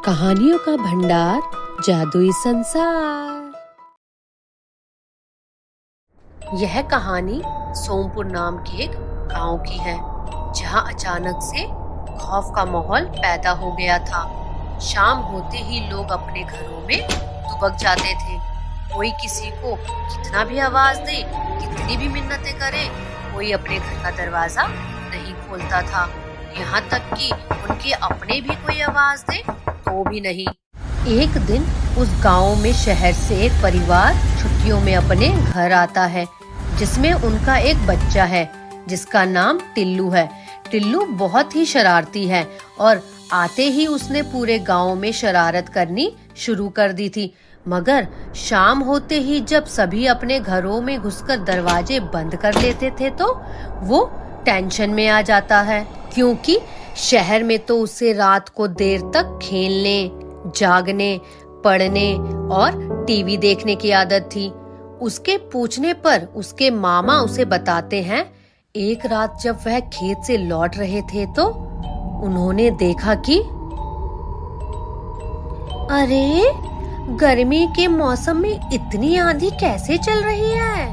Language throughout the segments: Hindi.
कहानियों का भंडार, जादुई संसार। यह कहानी सोमपुर नाम के एक गांव की है, जहां अचानक से खौफ का माहौल पैदा हो गया था। शाम होते ही लोग अपने घरों में दुबक जाते थे। कोई किसी को कितना भी आवाज दे, कितनी भी मिन्नतें करे, कोई अपने घर का दरवाजा नहीं खोलता था। यहाँ तक कि उनके अपने भी कोई आवाज दे तो भी नहीं। एक दिन उस गांव में शहर से एक परिवार छुट्टियों में अपने घर आता है, जिसमें उनका एक बच्चा है जिसका नाम टिल्लू है। टिल्लू बहुत ही शरारती है और आते ही उसने पूरे गांव में शरारत करनी शुरू कर दी थी। मगर शाम होते ही जब सभी अपने घरों में घुसकर दरवाजे बंद कर लेते थे तो वो टेंशन में आ जाता है, क्योंकि शहर में तो उसे रात को देर तक खेलने, जागने, पढ़ने और टीवी देखने की आदत थी। उसके पूछने पर उसके मामा उसे बताते हैं, एक रात जब वह खेत से लौट रहे थे तो उन्होंने देखा कि अरे, गर्मी के मौसम में इतनी आंधी कैसे चल रही है?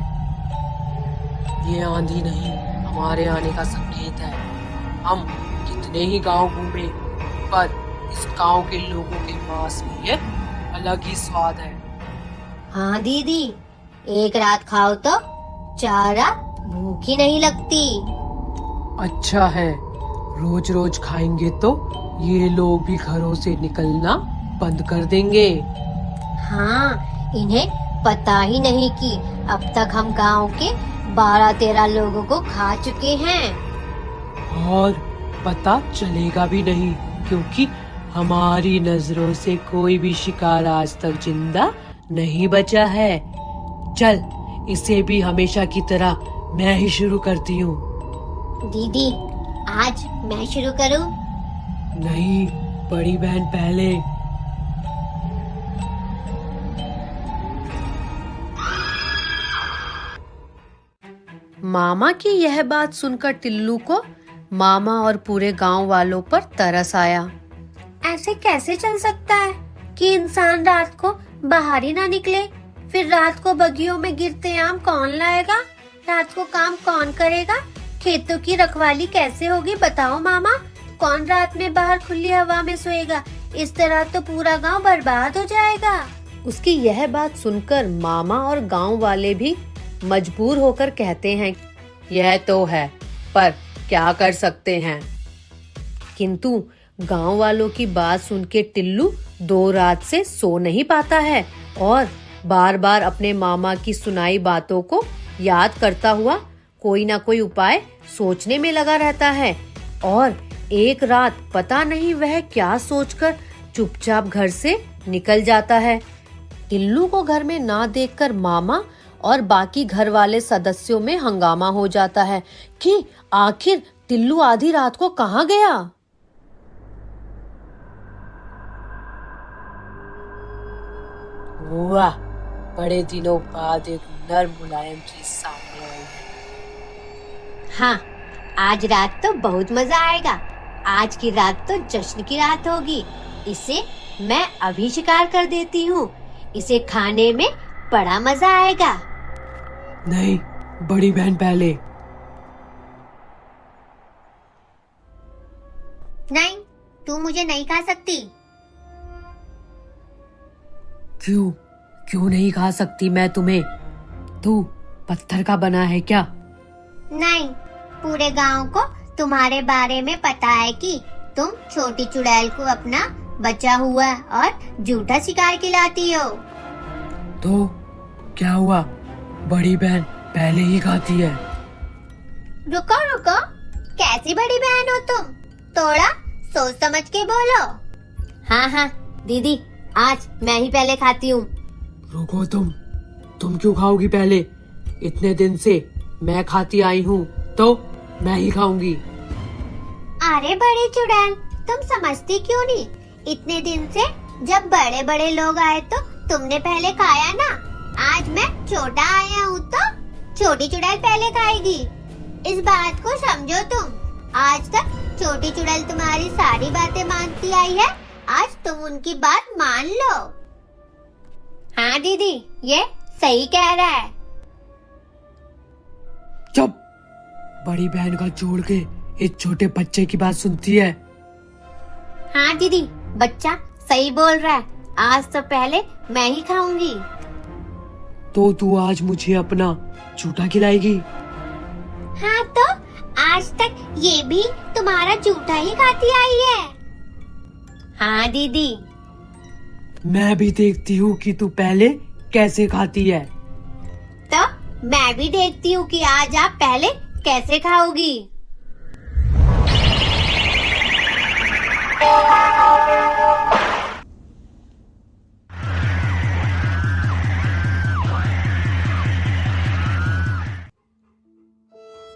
ये आंधी नहीं, हमारे आने का संकेत है। हम कितने ही गांव घूमे, पर इस गांव के लोगों के मांस में एक अलग ही स्वाद है। हाँ दीदी, एक रात खाओ तो 4 रात भूख ही नहीं लगती। अच्छा है, रोज रोज खाएंगे तो ये लोग भी घरों से निकलना बंद कर देंगे। हाँ, इन्हें पता ही नहीं कि अब तक हम गांव के 12-13 लोगों को खा चुके हैं। और पता चलेगा भी नहीं, क्योंकि हमारी नजरों से कोई भी शिकार आज तक जिंदा नहीं बचा है। चल, इसे भी हमेशा की तरह मैं ही शुरू करती हूँ। दीदी, आज मैं शुरू करूँ? नहीं, बड़ी बहन पहले। मामा की यह बात सुनकर टिल्लू को मामा और पूरे गांव वालों पर तरस आया। ऐसे कैसे चल सकता है कि इंसान रात को बाहर ही ना निकले? फिर रात को बगियों में गिरते आम कौन लाएगा? रात को काम कौन करेगा? खेतों की रखवाली कैसे होगी? बताओ मामा, कौन रात में बाहर खुली हवा में सोएगा? इस तरह तो पूरा गांव बर्बाद हो जाएगा। उसकी यह बात सुनकर मामा और गांव वाले भी मजबूर होकर कहते हैं, यह तो है, पर क्या कर सकते हैं। किंतु गांव वालों की बात सुन के टिल्लू 2 रात से सो नहीं पाता है और बार बार अपने मामा की सुनाई बातों को याद करता हुआ कोई ना कोई उपाय सोचने में लगा रहता है। और एक रात पता नहीं वह क्या सोचकर चुपचाप घर से निकल जाता है। टिल्लू को घर में ना देखकर मामा और बाकी घर वाले सदस्यों में हंगामा हो जाता है कि आखिर टिल्लू आधी रात को कहाँ गया। वाह, बड़े दिनों बाद एक नर्म मुलायम चीज सामने आई है। हाँ, आज रात तो बहुत मजा आएगा। आज की रात तो जश्न की रात होगी। इसे मैं अभी शिकार कर देती हूँ। इसे खाने में बड़ा मजा आएगा। नहीं, बड़ी बहन पहले। नहीं, तू मुझे नहीं खा सकती। क्यों नहीं खा सकती मैं तुम्हें? तू पत्थर का बना है क्या? नहीं, पूरे गांव को तुम्हारे बारे में पता है कि तुम छोटी चुड़ैल को अपना बचा हुआ और झूठा शिकार खिलाती हो। तो क्या हुआ? बड़ी बहन पहले ही खाती है। रुको रुको, कैसी बड़ी बहन हो तुम? थोड़ा सोच समझ के बोलो। हाँ, दीदी, आज मैं ही पहले खाती हूँ। रुको, तुम क्यों खाओगी पहले? इतने दिन से मैं खाती आई हूँ तो मैं ही खाऊंगी। अरे बड़ी चुड़ैल, तुम समझती क्यों नहीं? इतने दिन से जब बड़े बड़े लोग आए तो तुमने पहले खाया ना। आज मैं छोटा आया हूँ तो छोटी चुड़ैल पहले खाएगी। इस बात को समझो तुम। आज तक छोटी चुड़ैल तुम्हारी सारी बातें मानती आई है, आज तुम उनकी बात मान लो। हाँ दीदी, ये सही कह रहा है। चुप। बड़ी बहन का छोड़ के इस छोटे बच्चे की बात सुनती है। हाँ दीदी, बच्चा सही बोल रहा है। आज तो पहले मैं ही खाऊंगी। तो तू आज मुझे अपना झूठा खिलाएगी? हाँ तो आज तक ये भी तुम्हारा जूठा ही खाती आई है। हाँ दीदी। मैं भी देखती हूँ कि तू पहले कैसे खाती है। तो मैं भी देखती हूँ कि आज आप पहले कैसे खाओगी।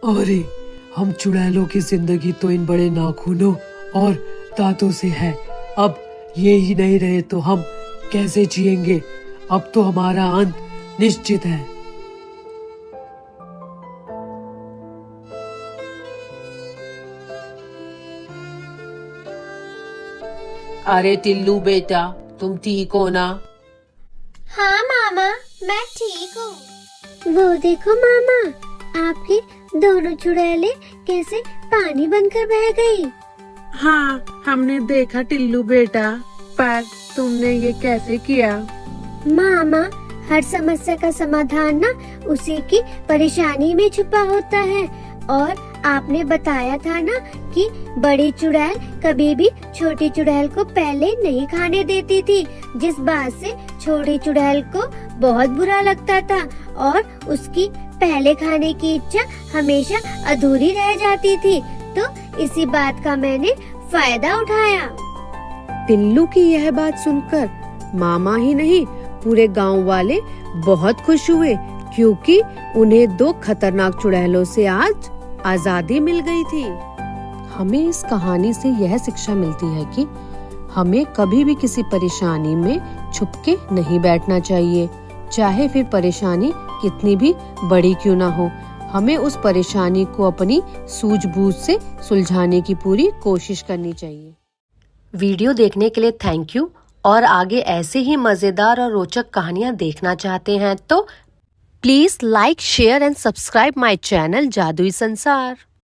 अरे, हम चुड़ैलों की जिंदगी तो इन बड़े नाखूनों और दांतों से है। अब ये ही नहीं रहे तो हम कैसे जिएंगे? अब तो हमारा अंत निश्चित है। अरे टिल्लू बेटा, तुम ठीक हो ना? हाँ मामा, मैं ठीक हूँ। वो देखो मामा, आपकी दोनों चुड़ैलें कैसे पानी बनकर बह गई। हाँ, हमने देखा टिल्लू बेटा, पर तुमने ये कैसे किया? मामा, हर समस्या का समाधान ना उसी की परेशानी में छुपा होता है। और आपने बताया था ना कि बड़ी चुड़ैल कभी भी छोटी चुड़ैल को पहले नहीं खाने देती थी, जिस बात से छोटी चुड़ैल को बहुत बुरा लगता था और उसकी पहले खाने की इच्छा हमेशा अधूरी रह जाती थी। तो इसी बात का मैंने फायदा उठाया। टिल्लू की यह बात सुनकर मामा ही नहीं, पूरे गांव वाले बहुत खुश हुए, क्योंकि उन्हें दो खतरनाक चुड़ैलों से आज आजादी मिल गई थी। हमें इस कहानी से यह शिक्षा मिलती है कि हमें कभी भी किसी परेशानी में छुप के नहीं बैठना चाहिए, चाहे फिर परेशानी कितनी भी बड़ी क्यों ना हो। हमें उस परेशानी को अपनी सूझबूझ से सुलझाने की पूरी कोशिश करनी चाहिए। वीडियो देखने के लिए थैंक यू। और आगे ऐसे ही मजेदार और रोचक कहानियां देखना चाहते हैं तो please like, share and subscribe my channel जादुई संसार।